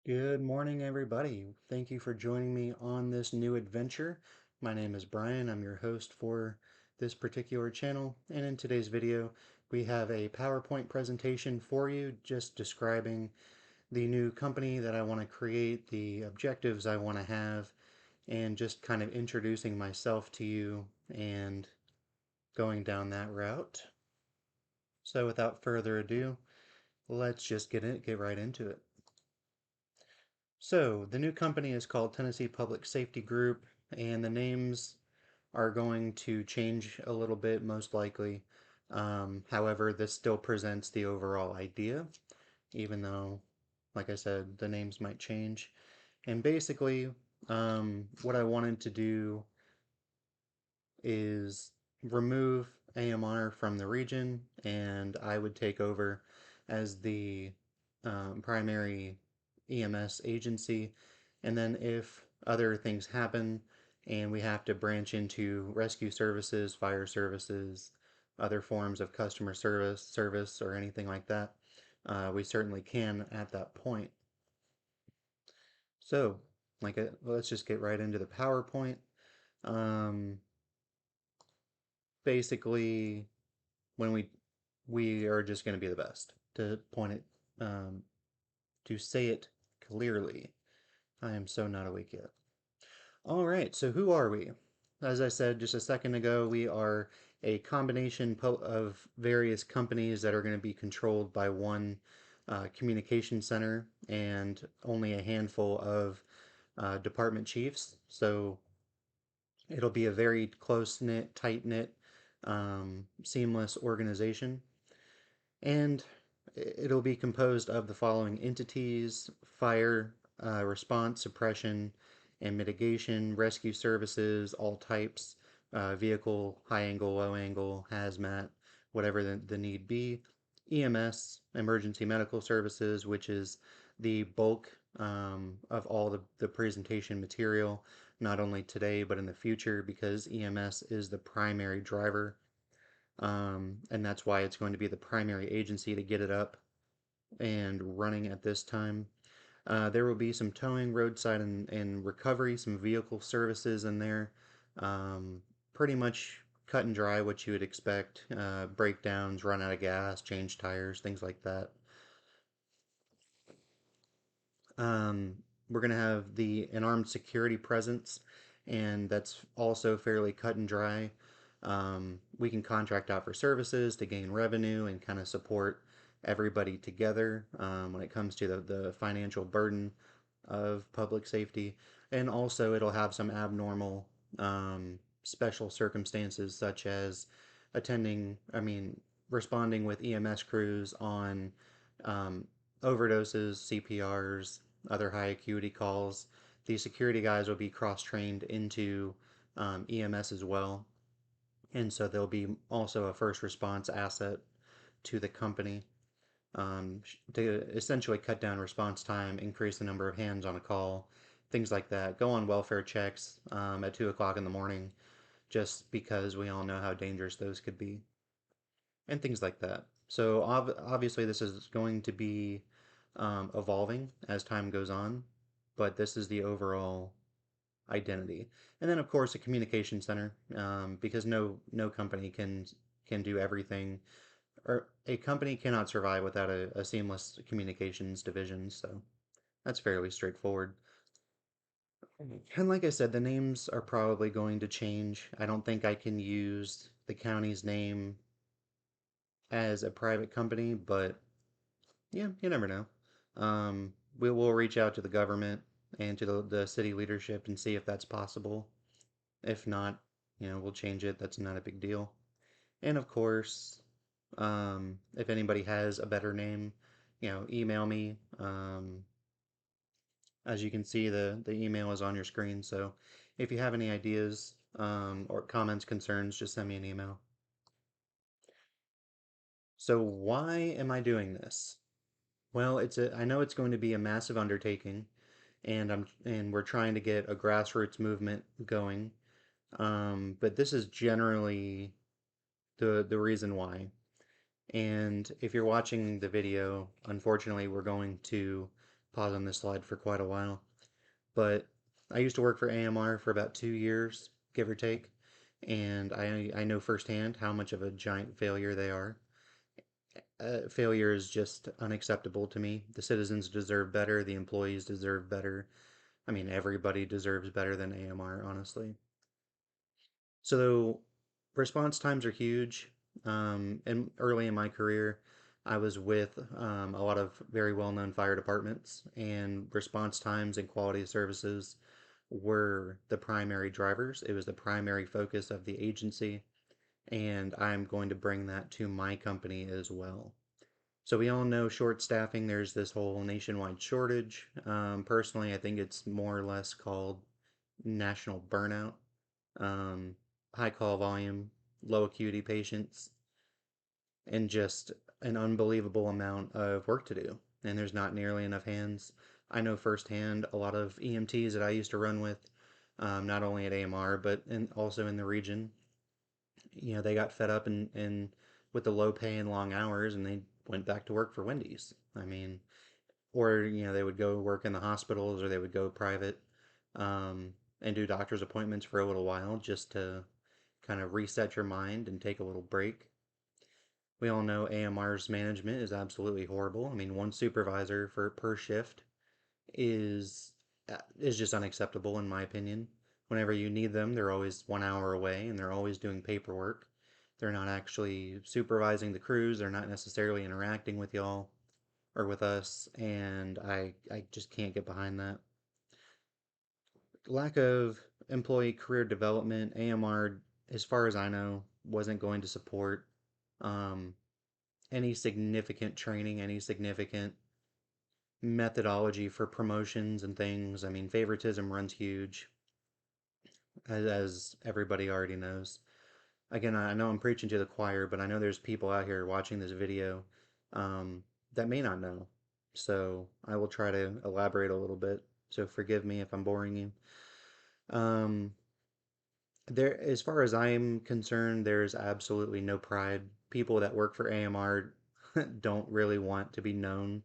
Good morning, everybody. Thank you for joining me on this new adventure. My name is Brian. I'm your host for this particular channel. And in today's video, we have a PowerPoint presentation for you just describing the new company that I want to create, the objectives I want to have, and just kind of introducing myself to you and going down that route. So without further ado, let's just get right into it. So the new company is called Tennessee Public Safety Group, and the names are going to change a little bit, most likely. However, this still presents the overall idea, even though, like I said, the names might change. And basically, what I wanted to do is remove AMR from the region, and I would take over as the primary EMS agency. And then if other things happen and we have to branch into rescue services, fire services, other forms of customer service or anything like that, we certainly can at that point. So, let's just get right into the PowerPoint. Um, Basically, when we are just going to be the best to point it to say it clearly. I am so not awake yet. All right, so who are we? As I said just a second ago, we are a combination of various companies that are going to be controlled by one communication center and only a handful of department chiefs. So it'll be a very close-knit, tight-knit, seamless organization. And it'll be composed of the following entities: fire, response, suppression, and mitigation, rescue services, all types, vehicle, high angle, low angle, hazmat, whatever the need be, EMS, emergency medical services, which is the bulk of all the presentation material, not only today but in the future, because EMS is the primary driver, and that's why it's going to be the primary agency to get it up and running at this time. There will be some towing, roadside, and recovery, some vehicle services in there. Pretty much cut and dry what you would expect. Breakdowns, run out of gas, change tires, things like that. Um, we're going to have an armed security presence, and that's also fairly cut and dry. We can contract out for services to gain revenue and kind of support everybody together when it comes to the financial burden of public safety. And also, it'll have some abnormal special circumstances, such as responding with EMS crews on um, overdoses, CPRs, other high acuity calls. The security guys will be cross trained into EMS as well. And so they'll be also a first response asset to the company to essentially cut down response time, increase the number of hands on a call, things like that. Go on welfare checks at 2 o'clock in the morning, just because we all know how dangerous those could be, and things like that. So obviously, this is going to be evolving as time goes on, but this is the overall identity. And then, of course, a communication center, because no company can do everything, or a company cannot survive without a seamless communications division. So that's fairly straightforward. And like I said, the names are probably going to change. I don't think I can use the county's name as a private company, but yeah, you never know. We will reach out to the government and to the city leadership and see if that's possible. If not, we'll change it. That's not a big deal. And of course, if anybody has a better name, email me. As you can see, the email is on your screen. So if you have any ideas or comments, concerns, just send me an email. So why am I doing this? Well, I know it's going to be a massive undertaking, and we're trying to get a grassroots movement going. But this is generally the reason why. And if you're watching the video, unfortunately, we're going to pause on this slide for quite a while. But I used to work for AMR for about 2 years, give or take, and I know firsthand how much of a giant failure they are. Failure is just unacceptable to me. The citizens deserve better. The employees deserve better. I mean, everybody deserves better than AMR, honestly. So, response times are huge. And early in my career, I was with a lot of very well known fire departments, and response times and quality of services were the primary drivers. It was the primary focus of the agency, and I'm going to bring that to my company as well. So we all know short staffing, there's this whole nationwide shortage. Personally, I think it's more or less called national burnout. Um, High call volume, low acuity patients, and just an unbelievable amount of work to do. And there's not nearly enough hands. I know firsthand a lot of EMTs that I used to run with, not only at AMR, but also in the region. You know, they got fed up and with the low pay and long hours, and they went back to work for Wendy's. I mean, or you know, they would go work in the hospitals, or they would go private, and do doctor's appointments for a little while just to kind of reset your mind and take a little break. We all know AMR's management is absolutely horrible. I mean, one supervisor for per shift is is just unacceptable in my opinion. Whenever you need them, they're always 1 hour away and they're always doing paperwork. They're not actually supervising the crews. They're not necessarily interacting with y'all or with us, and I just can't get behind that. Lack of employee career development. AMR, as far as I know, wasn't going to support um, any significant training, any significant methodology for promotions and things. I mean, favoritism runs huge, as everybody already knows. Again, I know I'm preaching to the choir, but I know there's people out here watching this video um, that may not know. So I will try to elaborate a little bit. So forgive me if I'm boring you. Um, as far as I'm concerned, there's absolutely no pride. People that work for AMR don't really want to be known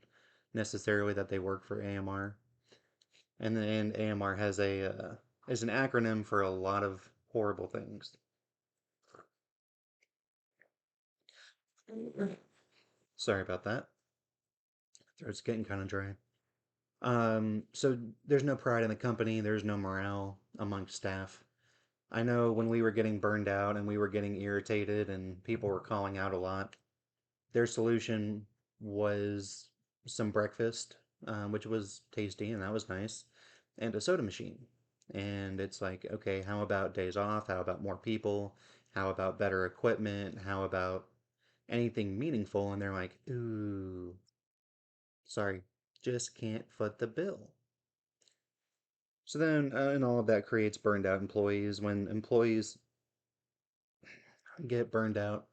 necessarily that they work for AMR. And AMR has a is an acronym for a lot of horrible things. Sorry about that. Throat's getting kind of dry. So there's no pride in the company. There's no morale amongst staff. I know when we were getting burned out and we were getting irritated and people were calling out a lot, their solution was some breakfast, which was tasty and that was nice, and a soda machine. And it's like, okay, how about days off? How about more people? How about better equipment? How about anything meaningful? And they're like, ooh, sorry, just can't foot the bill. So then, and all of that creates burned out employees. When employees get burned out,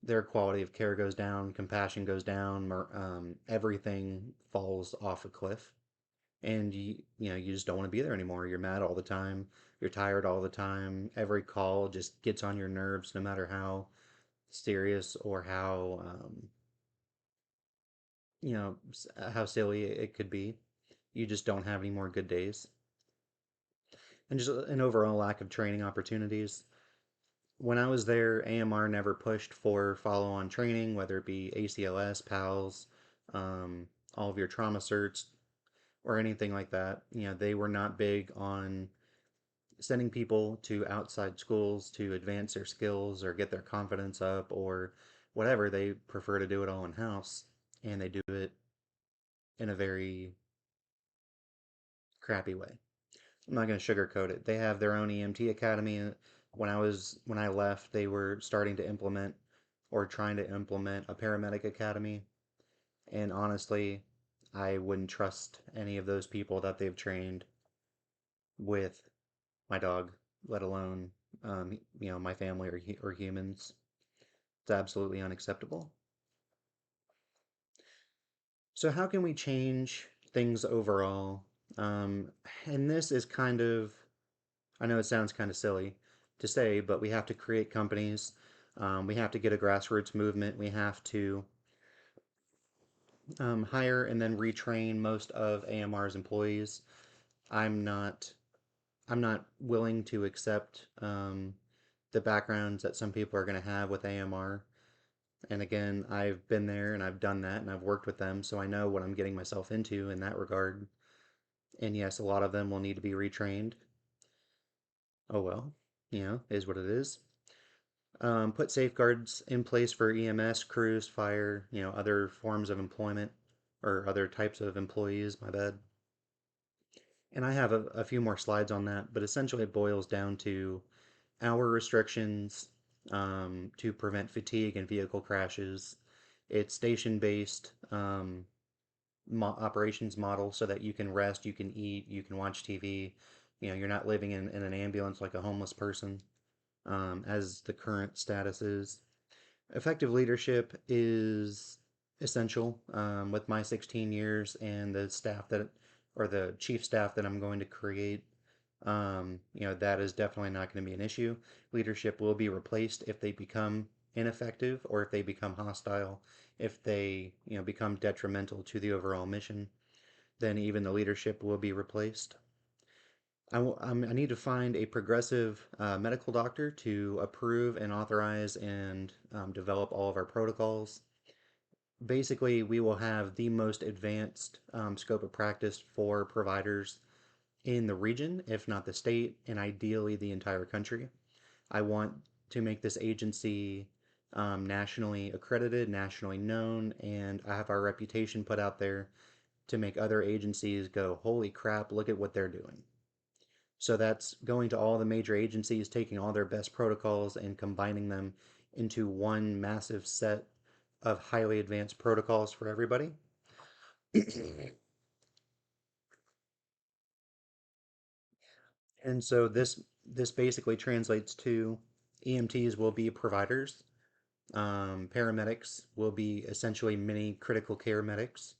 their quality of care goes down, compassion goes down, everything falls off a cliff, and you know you just don't want to be there anymore. You're mad all the time. You're tired all the time. Every call just gets on your nerves, no matter how serious or how you know how silly it could be. You just don't have any more good days, and just an overall lack of training opportunities. When I was there, AMR never pushed for follow on training, whether it be ACLS, PALS, all of your trauma certs, or anything like that. You know, they were not big on sending people to outside schools to advance their skills or get their confidence up or whatever. They prefer to do it all in house, and they do it in a very crappy way. I'm not going to sugarcoat it. They have their own EMT academy. When I left, they were starting to implement or trying to implement a paramedic academy. And honestly, I wouldn't trust any of those people that they've trained with my dog, let alone you know, my family or humans. It's absolutely unacceptable. So how can we change things overall? And this is kind of, I know it sounds kind of silly to say, but we have to create companies. We have to get a grassroots movement. We have to hire and then retrain most of AMR's employees. I'm not I'm not willing to accept the backgrounds that some people are going to have with AMR. And again, I've been there and I've done that and I've worked with them, so I know what I'm getting myself into in that regard. And yes, a lot of them will need to be retrained. Oh well, is what it is. Put safeguards in place for EMS crews, fire, other forms of employment or other types of employees, my bad. And I have a few more slides on that, but essentially it boils down to hour restrictions to prevent fatigue and vehicle crashes. It's station-based operations model so that you can rest, you can eat, you can watch TV. You're not living in an ambulance like a homeless person, as the current status is. Effective leadership is essential with my 16 years and the staff that, or the chief staff that I'm going to create. That is definitely not going to be an issue. Leadership will be replaced if they become ineffective or if they become hostile, if they, become detrimental to the overall mission, then even the leadership will be replaced. I need to find a progressive medical doctor to approve and authorize and develop all of our protocols. Basically, we will have the most advanced scope of practice for providers in the region, if not the state, and ideally the entire country. I want to make this agency nationally accredited, nationally known, and I have our reputation put out there to make other agencies go, holy crap, look at what they're doing. So that's going to all the major agencies, taking all their best protocols and combining them into one massive set of highly advanced protocols for everybody. And so this basically translates to EMTs will be providers, paramedics will be essentially mini critical care medics.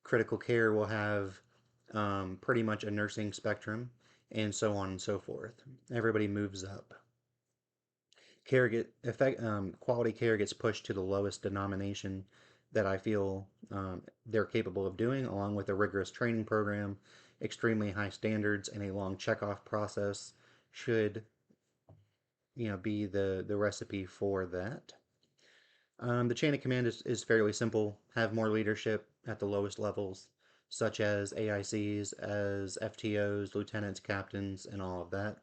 Critical care will have pretty much a nursing spectrum, and so on and so forth. Everybody moves up. Quality care gets pushed to the lowest denomination that I feel they're capable of doing, along with a rigorous training program, extremely high standards, and a long checkoff process should be the recipe for that. The chain of command is fairly simple. Have more leadership at the lowest levels, such as AICs, as FTOs, lieutenants, captains, and all of that.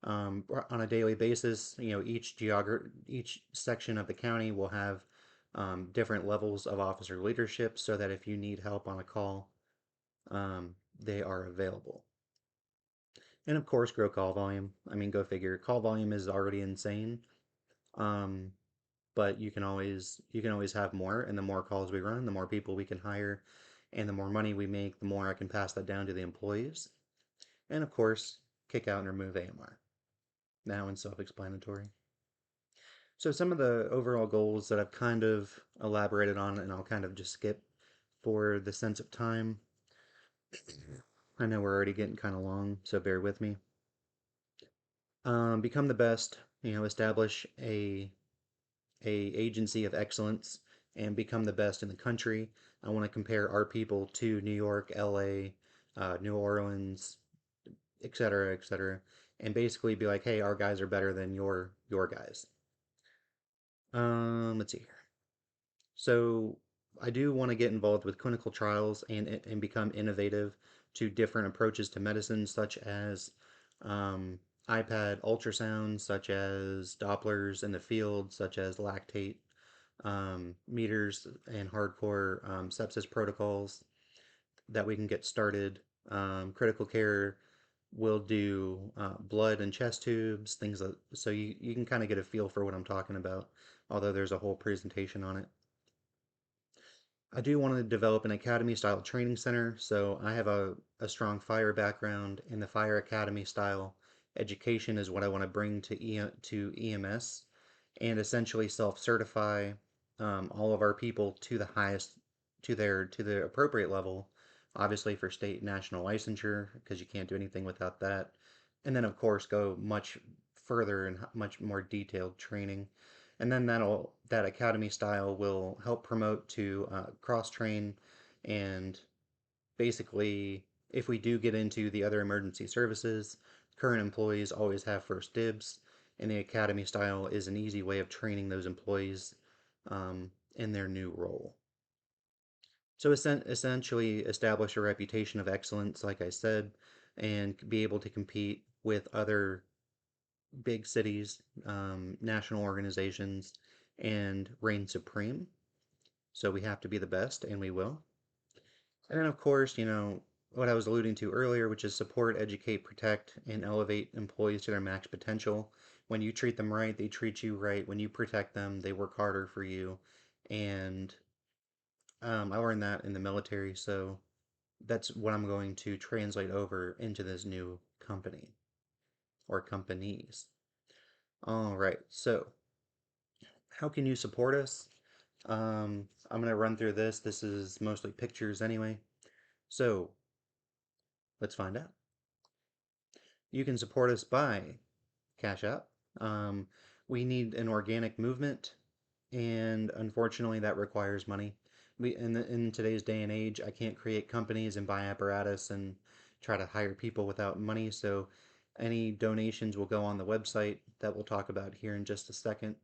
On a daily basis, each section of the county will have different levels of officer leadership, so that if you need help on a call, they are available. And of course, grow call volume. I mean, go figure. Call volume is already insane. Um, but you can always have more, and the more calls we run, the more people we can hire, and the more money we make, the more I can pass that down to the employees. And of course, kick out and remove AMR. Now in self-explanatory. So some of the overall goals that I've kind of elaborated on, and I'll kind of just skip for the sense of time. I know we're already getting kind of long, so bear with me. Become the best, establish a agency of excellence and become the best in the country. I want to compare our people to New York, LA, New Orleans, etc., etc., and basically be like, hey, our guys are better than your guys. Let's see here. So I do want to get involved with clinical trials and become innovative to different approaches to medicine, such as um, iPad ultrasounds, such as Dopplers in the field, such as lactate meters and hardcore sepsis protocols that we can get started. Critical care will do blood and chest tubes, things like, so you can kind of get a feel for what I'm talking about, although there's a whole presentation on it. I do want to develop an academy style training center, so I have a strong fire background, in the fire academy style education is what I want to bring to EMS, and essentially self-certify all of our people to the highest, to the appropriate level, obviously for state and national licensure, because you can't do anything without that, and then of course go much further and much more detailed training. and then that academy style will help promote to cross train, and basically, if we do get into the other emergency services, current employees always have first dibs, and the academy style is an easy way of training those employees in their new role. So essentially establish a reputation of excellence, like I said, and be able to compete with other big cities, national organizations, and reign supreme. So we have to be the best, and we will. And then, of course, what I was alluding to earlier, which is support, educate, protect, and elevate employees to their max potential. When you treat them right, they treat you right. When you protect them, they work harder for you. And I learned that in the military, so that's what I'm going to translate over into this new company or companies. All right, so how can you support us? I'm going to run through this. This is mostly pictures anyway. So let's find out. You can support us by Cash App. Um, we need an organic movement, and unfortunately, that requires money. In today's day and age, I can't create companies and buy apparatus and try to hire people without money. So, any donations will go on the website that we'll talk about here in just a second,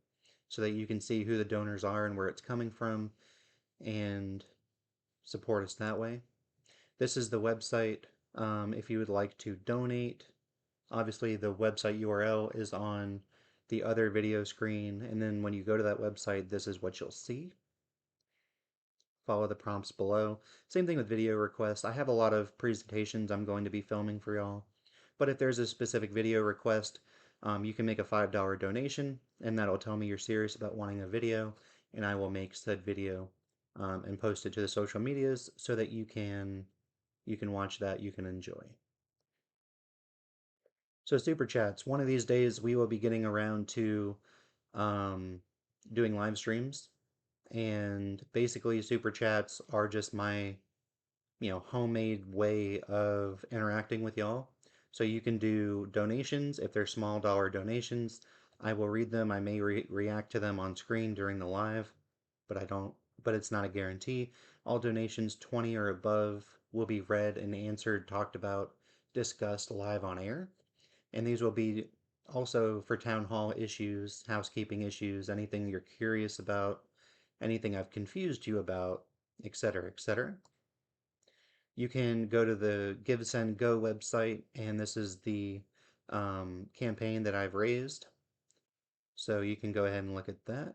so that you can see who the donors are and where it's coming from, and support us that way. This is the website. If you would like to donate, obviously the website URL is on the other video screen, and then when you go to that website, this is what you'll see. Follow the prompts below. Same thing with video requests. I have a lot of presentations I'm going to be filming for y'all, but if there's a specific video request, you can make a $5 donation, and that'll tell me you're serious about wanting a video, and I will make said video and post it to the social medias so that you can watch that, you can enjoy. So super chats. One of these days we will be getting around to um, doing live streams, and basically super chats are just my homemade way of interacting with y'all. So you can do donations if they're small dollar donations. I will read them. I may react to them on screen during the live, but I don't. But it's not a guarantee. All donations 20 or above will be read and answered, talked about, discussed live on air. And these will be also for town hall issues, housekeeping issues, anything you're curious about, anything I've confused you about, etc., etc. You can go to the Give, Send, Go website, and this is the campaign that I've raised. So you can go ahead and look at that.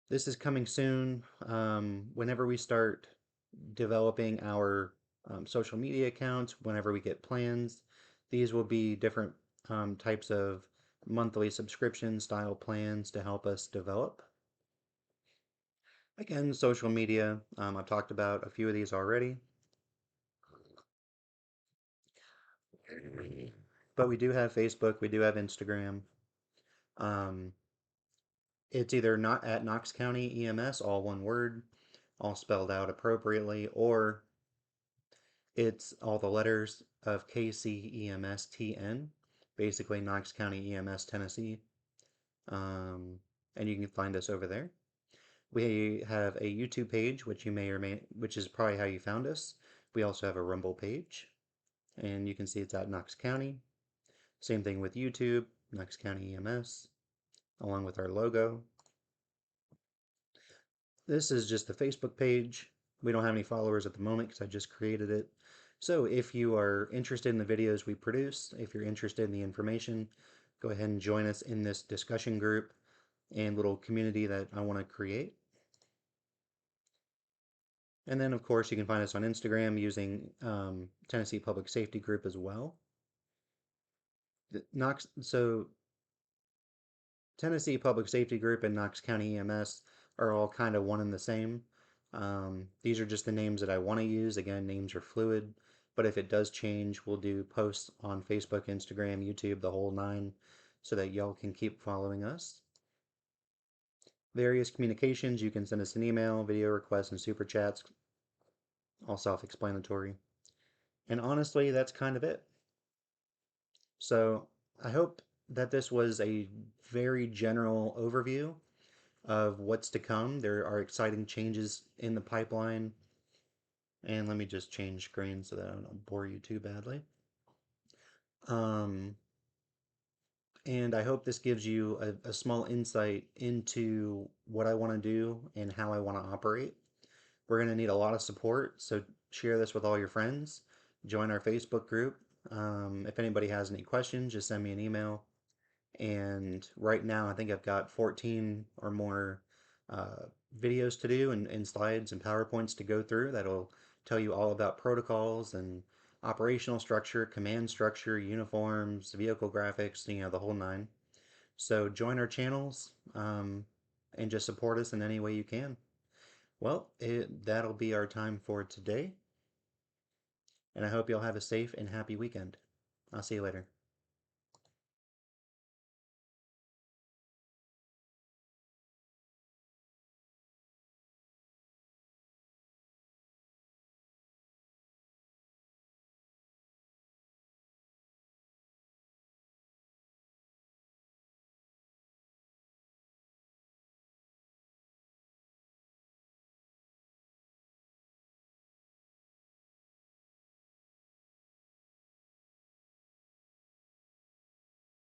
This is coming soon. Whenever we start developing our social media accounts, whenever we get plans, these will be different types of monthly subscription style plans to help us develop. Again, social media, I've talked about a few of these already. But we do have Facebook, we do have Instagram. Um, it's either not at Knox County EMS, all one word, all spelled out appropriately, or it's all the letters of KCEMSTN, basically Knox County EMS Tennessee. And you can find us over there. We have a YouTube page, which you may or may, which is probably how you found us. We also have a Rumble page, and you can see it's at Knox County. Same thing with YouTube, Knox County EMS, along with our logo. This is just the Facebook page. We don't have any followers at the moment because I just created it. So if you are interested in the videos we produce, if you're interested in the information, go ahead and join us in this discussion group and little community that I want to create. And then, of course, you can find us on Instagram using Tennessee Public Safety Group as well. So Tennessee Public Safety Group and Knox County EMS are all kind of one and the same. These are just the names that I want to use. Again, names are fluid, but if it does change, we'll do posts on Facebook, Instagram, YouTube, the whole nine, so that y'all can keep following us. Various communications, you can send us an email, video requests, and super chats, all self-explanatory. And honestly, that's kind of it. So I hope that this was a very general overview of what's to come. There are exciting changes in the pipeline. And let me just change screen so that I don't bore you too badly. Um, and I hope this gives you a small insight into what I want to do and how I want to operate. We're going to need a lot of support, so share this with all your friends. Join our Facebook group. If anybody has any questions, just send me an email. And right now, I think I've got 14 or more uh, videos to do and slides and PowerPoints to go through that'll tell you all about protocols and operational structure, command structure, uniforms, vehicle graphics, the whole nine. So join our channels and just support us in any way you can. Well, that'll be our time for today, and I hope you'll have a safe and happy weekend. I'll see you later.